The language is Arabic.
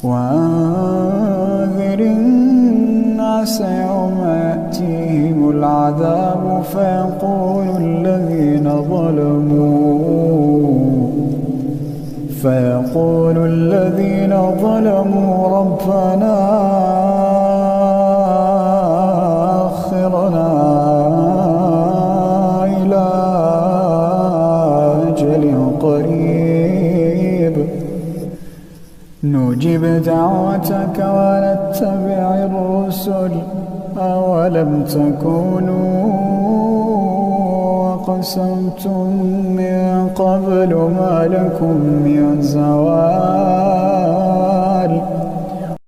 وأنذر الناس يوم يأتيهم العذاب فيقول الذين ظلموا ربنا أخرنا إلى أجل قريب نجب دعوتك ونتبع الرسل أولم تكونوا أقسمتم من قبل ما لكم من زوال